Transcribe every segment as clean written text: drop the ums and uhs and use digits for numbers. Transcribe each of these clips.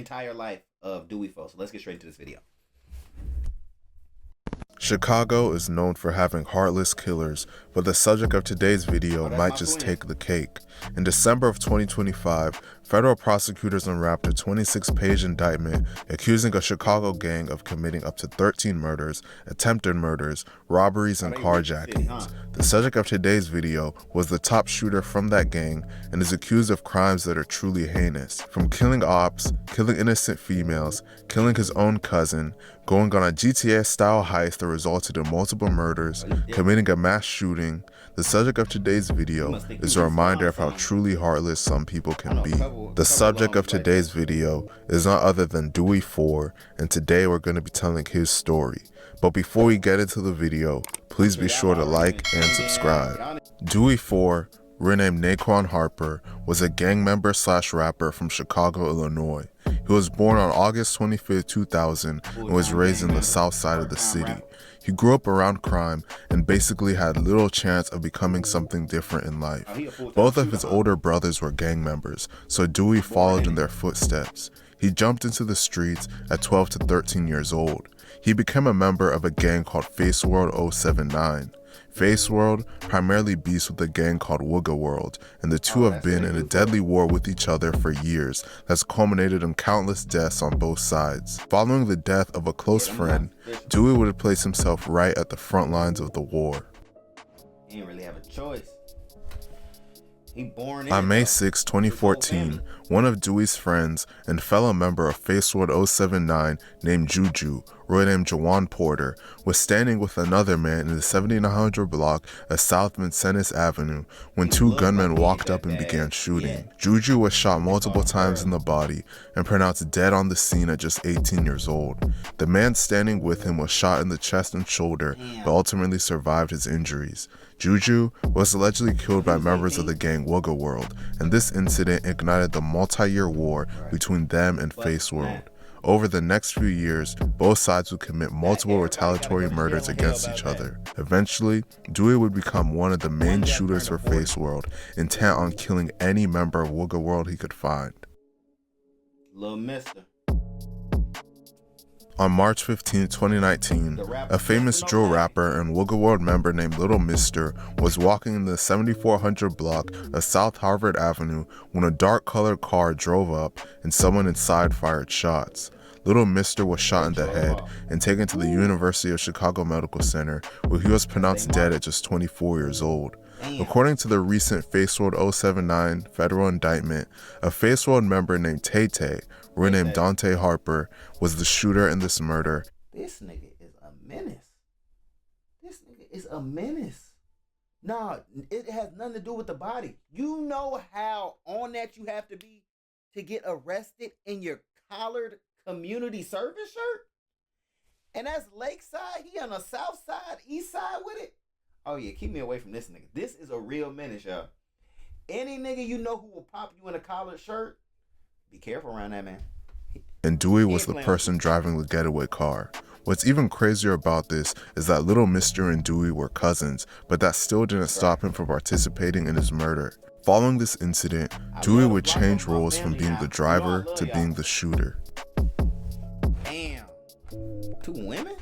entire life of Douwey folks. So let's get straight into this video. Chicago is known for having heartless killers, but the subject of today's video might just take the cake. In December of 2025, federal prosecutors unwrapped a 26-page indictment accusing a Chicago gang of committing up to 13 murders, attempted murders, robberies, and carjackings. The subject of today's video was the top shooter from that gang and is accused of crimes that are truly heinous, from killing ops, killing innocent females, killing his own cousin, going on a GTA-style heist that resulted in multiple murders, committing a mass shooting. The subject of today's video is a reminder of how truly heartless some people can be. The subject of today's video is none other than Douwey 4, and today we're going to be telling his story. But before we get into the video, please be sure to like and subscribe. Douwey 4, renamed Naquan Harper, was a gang member / rapper from Chicago, Illinois. He was born on August 25, 2000 and was raised in the south side of the city. He grew up around crime and basically had little chance of becoming something different in life. Both of his older brothers were gang members, so Douwey followed in their footsteps. He jumped into the streets at 12 to 13 years old. He became a member of a gang called Face World 079. Face World primarily beefs with a gang called Wooga World, and the two have been in a deadly war with each other for years that's culminated in countless deaths on both sides. Following the death of a close friend, Douwey would place himself right at the front lines of the war. He didn't really have a choice. On May 6, 2014, one of Douwey's friends and fellow member of Face World 079 named Juju, named Jawan Porter, was standing with another man in the 7900 block of South Vincennes Avenue when two gunmen walked up and began shooting. Juju was shot multiple times in the body and pronounced dead on the scene at just 18 years old. The man standing with him was shot in the chest and shoulder, but ultimately survived his injuries. Juju was allegedly killed by members of the gang Wooga World, and this incident ignited the multi-year war between them and Face World. Over the next few years, both sides would commit multiple retaliatory murders against each other. Eventually, Douwey would become one of the main shooters for Face World, intent on killing any member of Wooga World he could find. Little mister. On March 15, 2019, a famous drill rapper and Wooga World member named Little Mister was walking in the 7400 block of South Harvard Avenue when a dark-colored car drove up and someone inside fired shots. Little Mister was shot in the head and taken to the University of Chicago Medical Center, where he was pronounced dead at just 24 years old. According to the recent Face World 079 federal indictment, a Face World member named Tay-Tay, renamed Dante Harper, was the shooter in this murder. This nigga is a menace. This nigga is a menace. Nah, it has nothing to do with the body. You know how on that you have to be to get arrested in your collared community service shirt? And that's Lakeside. He on the south side, east side with it. Oh yeah, keep me away from this nigga. This is a real menace, y'all. Any nigga you know who will pop you in a collared shirt, be careful around that man. And Douwey was the person driving the getaway car. What's even crazier about this is that Little Mister and Douwey were cousins, but that still didn't stop him from participating in his murder. Following this incident, Douwey would change roles from being the driver to being the shooter. Damn. Two women?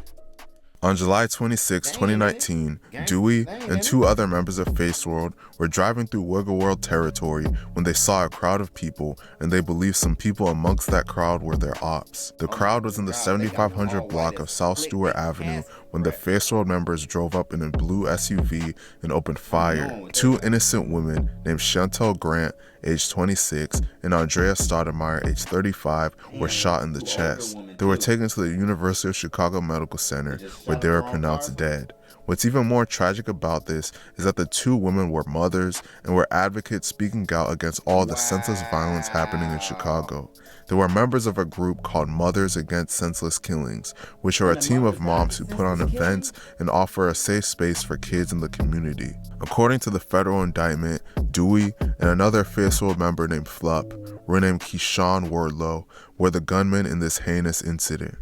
On July 26, 2019, Douwey and two other members of Face World were driving through Wooga World territory when they saw a crowd of people, and they believed some people amongst that crowd were their ops. The crowd was in the 7500 block of South Stewart Avenue when the Face World members drove up in a blue SUV and opened fire. Two innocent women named Chantel Grant, age 26, and Andrea Stoudemire, age 35, were shot in the chest. They were taken to the University of Chicago Medical Center, where they were pronounced dead. What's even more tragic about this is that the two women were mothers and were advocates speaking out against all the senseless violence happening in Chicago. They were members of a group called Mothers Against Senseless Killings, which are a team of moms who put on events and offer a safe space for kids in the community. According to the federal indictment, Douwey and another Face World member named Flup, renamed Keyshawn Wardlow, were the gunmen in this heinous incident.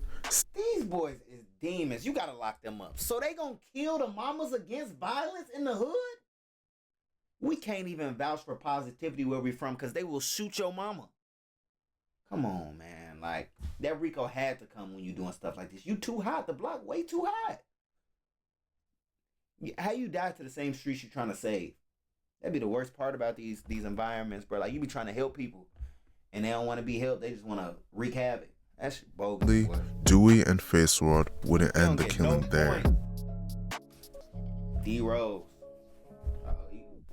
These boys is demons. You gotta lock them up. So they gonna kill the mamas against violence in the hood? We can't even vouch for positivity where we from because they will shoot your mama. Come on, man. man. Like, that RICO had to come when you doing stuff like this. You too hot. The block way too hot. How you die to the same streets you trying to save? That'd be the worst part about these environments, bro. Like, you be trying to help people, and they don't want to be helped. They just want to wreak havoc. That's bogus. Douwey and Face World wouldn't end the killing there. D-Rose.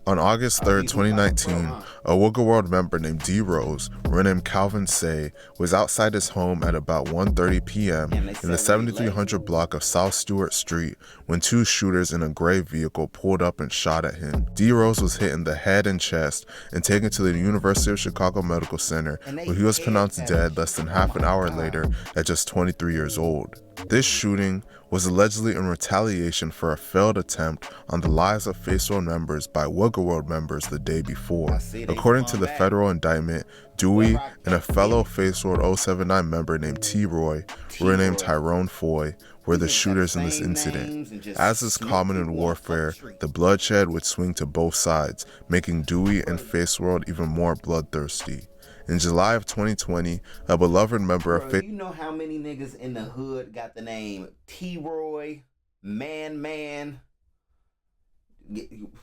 On August 3rd, 2019, a Wooga World member named D Rose, renamed Calvin Say, was outside his home at about 1:30 p.m. in the 7300 block of South Stewart Street when two shooters in a gray vehicle pulled up and shot at him. D Rose was hit in the head and chest and taken to the University of Chicago Medical Center, where he was pronounced dead less than half an hour later at just 23 years old. This shooting was allegedly in retaliation for a failed attempt on the lives of Face World members by Wooga World members the day before. According to the federal indictment, Douwey and a fellow Face World 079 member named T-Roy, renamed Tyrone Foy, were the shooters in this incident. As is common in warfare, the bloodshed would swing to both sides, making Douwey and Face World even more bloodthirsty. In July of 2020, a beloved member of You know how many niggas in the hood got the name T-Roy, Man.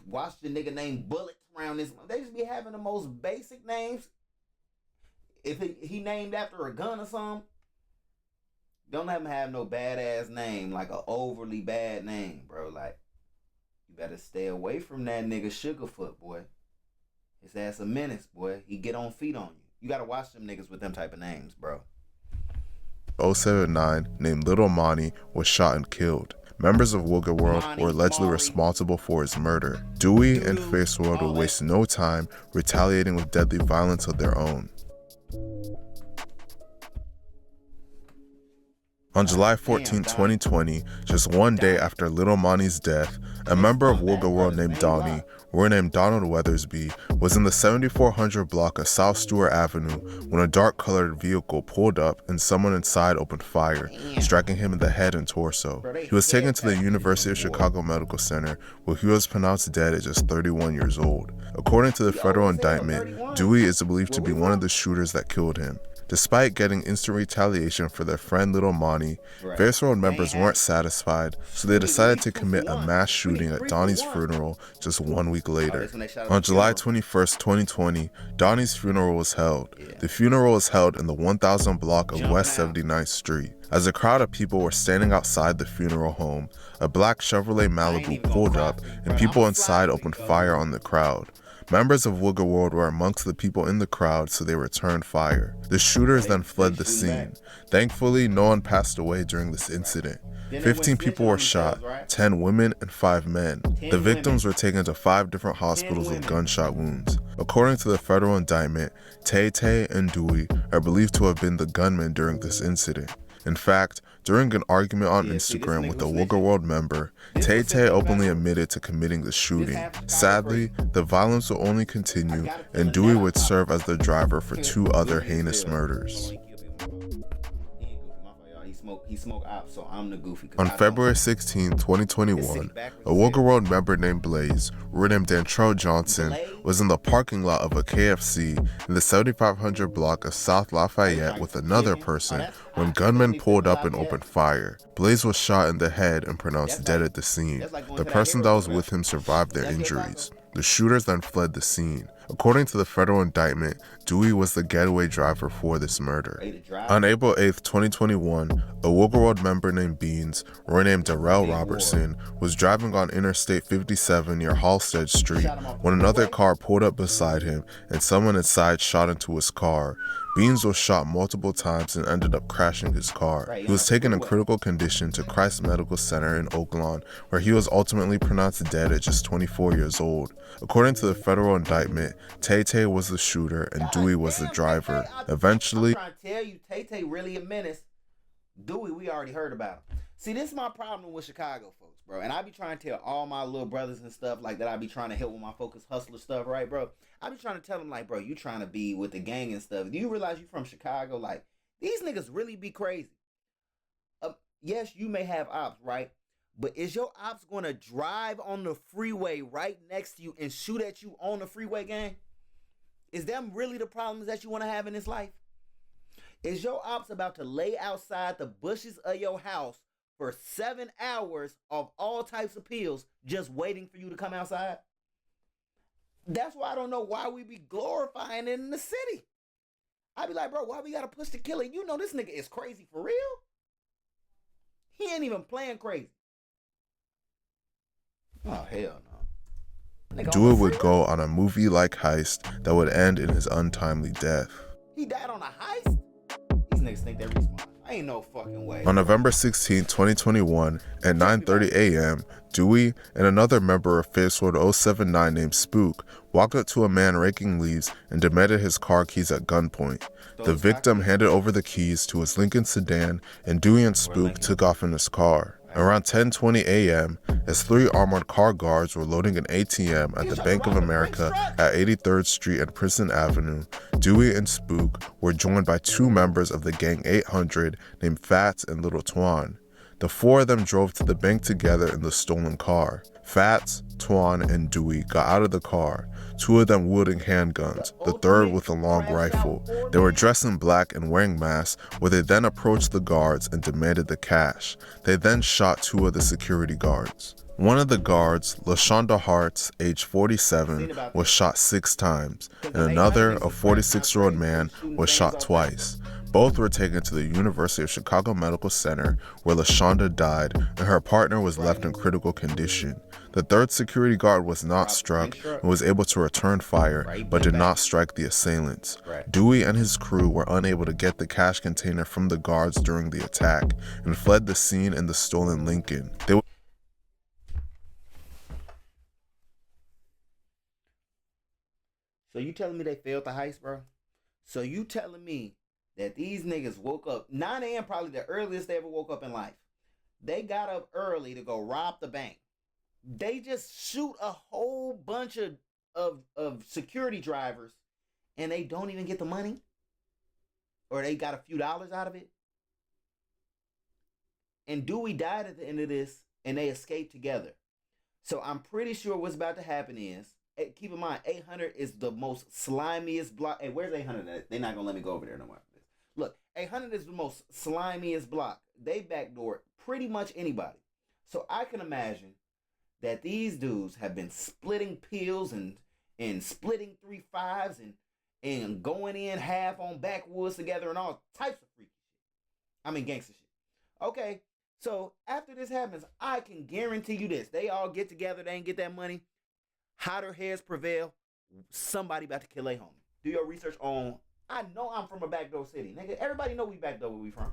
Watch the nigga named Bullet around this. They just be having the most basic names. If he named after a gun or something, don't let him have no badass name, like an overly bad name, bro. Like, you better stay away from that nigga Sugarfoot, boy. His ass a menace, boy. He get on feet on you. You gotta watch them niggas with them type of names, bro. 079 named Little Money was shot and killed. Members of Wooga World were allegedly responsible for his murder. Douwey and Face World would waste no time retaliating with deadly violence of their own. On July 14, 2020, just one day after Little Money's death, a member of Wooga World named Donnie, renamed Donald Weathersby, was in the 7400 block of South Stewart Avenue when a dark-colored vehicle pulled up and someone inside opened fire, striking him in the head and torso. He was taken to the University of Chicago Medical Center, where he was pronounced dead at just 31 years old. According to the federal indictment, Douwey is believed to be one of the shooters that killed him. Despite getting instant retaliation for their friend Little Money, Face World members weren't satisfied, so they decided to commit a mass shooting at Donnie's funeral just 1 week later. On July 21st, 2020, Donnie's funeral was held. The funeral was held in the 1000 block of West 79th Street. As a crowd of people were standing outside the funeral home, a black Chevrolet Malibu pulled up and people inside opened fire on the crowd. Members of Wooga World were amongst the people in the crowd, so they returned fire. The shooters then fled the scene. Thankfully, no one passed away during this incident. 15 people were shot, 10 women and 5 men. The victims were taken to 5 different hospitals with gunshot wounds. According to the federal indictment, Tay and Douwey are believed to have been the gunmen during this incident. In fact, during an argument on Instagram with a Wooga World member, Tay openly admitted to committing the shooting. Sadly, the violence will only continue, and Douwey would serve as the driver for 2 other heinous murders. On February 16, 2021, a Wooga World member named Blaze, renamed Dantrell Johnson, was in the parking lot of a KFC in the 7500 block of South Lafayette with another person when gunmen pulled up and opened fire. Blaze was shot in the head and pronounced dead at the scene. The person that was with him survived their injuries. The shooters then fled the scene. According to the federal indictment, Douwey was the getaway driver for this murder. On April 8, 2021, a Wooga World member named Beans, renamed Darrell Robertson, was driving on Interstate 57 near Halstead Street when another car pulled up beside him and someone inside shot into his car. Beans was shot multiple times and ended up crashing his car. He was taken in critical condition to Christ Medical Center in Oaklawn, where he was ultimately pronounced dead at just 24 years old. According to the federal indictment, Tay was the shooter and Douwey was the driver. Eventually, I'm trying to tell you, Tay really a menace. Douwey, we already heard about him. See, this is my problem with Chicago folks, bro. And I be trying to tell all my little brothers and stuff like that. I be trying to help with my Focused Hustler stuff, right, bro? I be trying to tell them, like, bro, you trying to be with the gang and stuff. Do you realize you from Chicago? Like, these niggas really be crazy. Yes, you may have ops, right? But is your ops going to drive on the freeway right next to you and shoot at you on the freeway, gang? Is them really the problems that you want to have in this life? Is your ops about to lay outside the bushes of your house for 7 hours of all types of pills just waiting for you to come outside? That's why I don't know why we be glorifying it in the city. I be like, bro, why we gotta push the killer? You know this nigga is crazy for real. He ain't even playing crazy. Oh, hell no. Douwey would go on a movie-like heist that would end in his untimely death. He died on a heist? These niggas think they respawn. Ain't no fucking way. On November 16, 2021, at 9:30 a.m., Douwey and another member of Facewood 079 named Spook walked up to a man raking leaves and demanded his car keys at gunpoint. The victim handed over the keys to his Lincoln sedan, and Douwey and Spook took off in his car. Around 10:20 a.m., as 3 armored car guards were loading an ATM at the Bank of America at 83rd Street and Princeton Avenue, Douwey and Spook were joined by 2 members of the Gang 800 named Fats and Little Twan. The 4 of them drove to the bank together in the stolen car. Fats, Twan, and Douwey got out of the car, 2 of them wielding handguns, the 3rd with a long rifle. They were dressed in black and wearing masks, where they then approached the guards and demanded the cash. They then shot 2 of the security guards. One of the guards, LaShonda Hartz, age 47, was shot 6 times, and another, a 46-year-old man, was shot twice. Both were taken to the University of Chicago Medical Center, where LaShonda died, and her partner was left in critical condition. The 3rd security guard was not struck and was able to return fire, but did not strike the assailants. Douwey and his crew were unable to get the cash container from the guards during the attack, and fled the scene in the stolen Lincoln. So you telling me they failed the heist, bro? So you telling me that these niggas woke up 9 a.m. probably the earliest they ever woke up in life. They got up early to go rob the bank. They just shoot a whole bunch of security drivers and they don't even get the money? Or they got a few dollars out of it? And Douwey died at the end of this and they escaped together. So I'm pretty sure what's about to happen is, keep in mind, 800 is the most slimiest block. Hey, where's 800 at? They're not going to let me go over there no more. Look, 800 is the most slimiest block. They backdoor pretty much anybody. So I can imagine that these dudes have been splitting pills and splitting 3-5s and going in half on backwoods together and all types of freaky shit. I mean gangster shit. Okay, so after this happens, I can guarantee you this. They all get together, they ain't get that money. Hotter heads prevail. Somebody about to kill a homie. Do your research on, I know I'm from a backdoor city. Nigga, everybody know we backdoor where we from.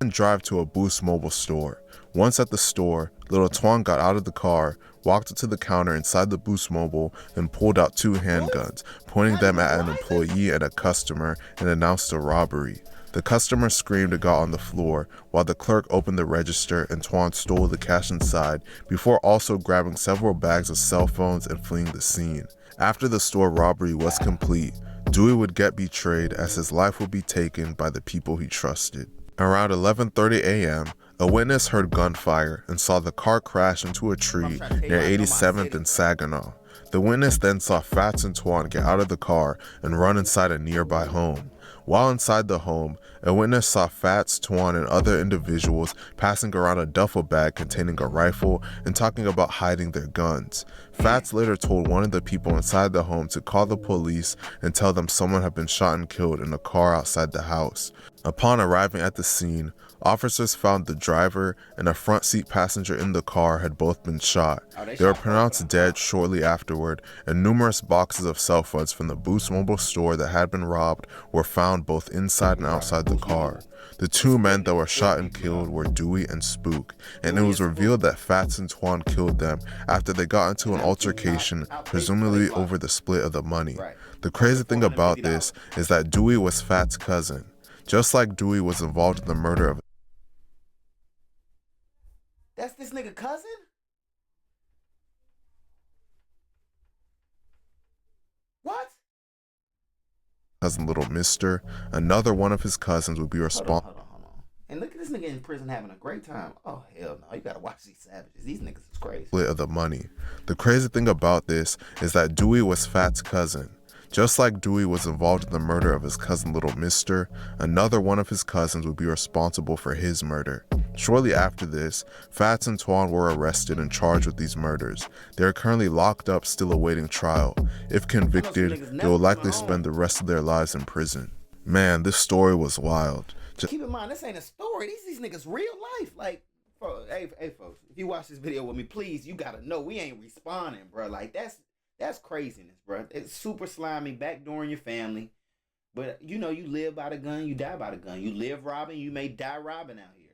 And drive to a Boost Mobile store. Once at the store, Little Twan got out of the car, walked up to the counter inside the Boost Mobile, and pulled out 2 handguns, pointing them at an employee and a customer, and announced a robbery. The customer screamed and got on the floor, while the clerk opened the register and Twan stole the cash inside, before also grabbing several bags of cell phones and fleeing the scene. After the store robbery was complete, Douwey would get betrayed as his life would be taken by the people he trusted. Around 11:30 a.m., a witness heard gunfire and saw the car crash into a tree near 87th and Saginaw. The witness then saw Fats and Twan get out of the car and run inside a nearby home. While inside the home, a witness saw Fats, Twan, and other individuals passing around a duffel bag containing a rifle and talking about hiding their guns. Fats later told one of the people inside the home to call the police and tell them someone had been shot and killed in a car outside the house. Upon arriving at the scene, officers found the driver and a front seat passenger in the car had both been shot. They were pronounced dead shortly afterward, and numerous boxes of cell phones from the Boost Mobile store that had been robbed were found both inside and outside the car. The 2 men that were shot and killed were Douwey and Spook, and it was revealed that Fats and Twan killed them after they got into an altercation, presumably over the split of the money. The crazy thing about this is that Douwey was Fats' cousin. Just like Douwey was involved in the murder of... That's this nigga cousin? What? Cousin Little Mister, another one of his cousins would be responsible. Hold on. And look at this nigga in prison having a great time. Oh, hell no. You gotta watch these savages. These niggas is crazy. Of the money. The crazy thing about this is that Douwey was Fats' cousin. Just like Douwey was involved in the murder of his cousin Little Mister, another one of his cousins would be responsible for his murder. Shortly after this, Fats and Twan were arrested and charged with these murders. They are currently locked up, still awaiting trial. If convicted, they will likely spend the rest of their lives in prison. Man, this story was wild. Keep in mind, this ain't a story. These niggas real life. Like, hey folks, if you watch this video with me, please, you gotta know we ain't responding, bro. Like, that's craziness, bro. It's super slimy, backdooring your family. But you know, you live by the gun, you die by the gun. You live robbing, you may die robbing out here.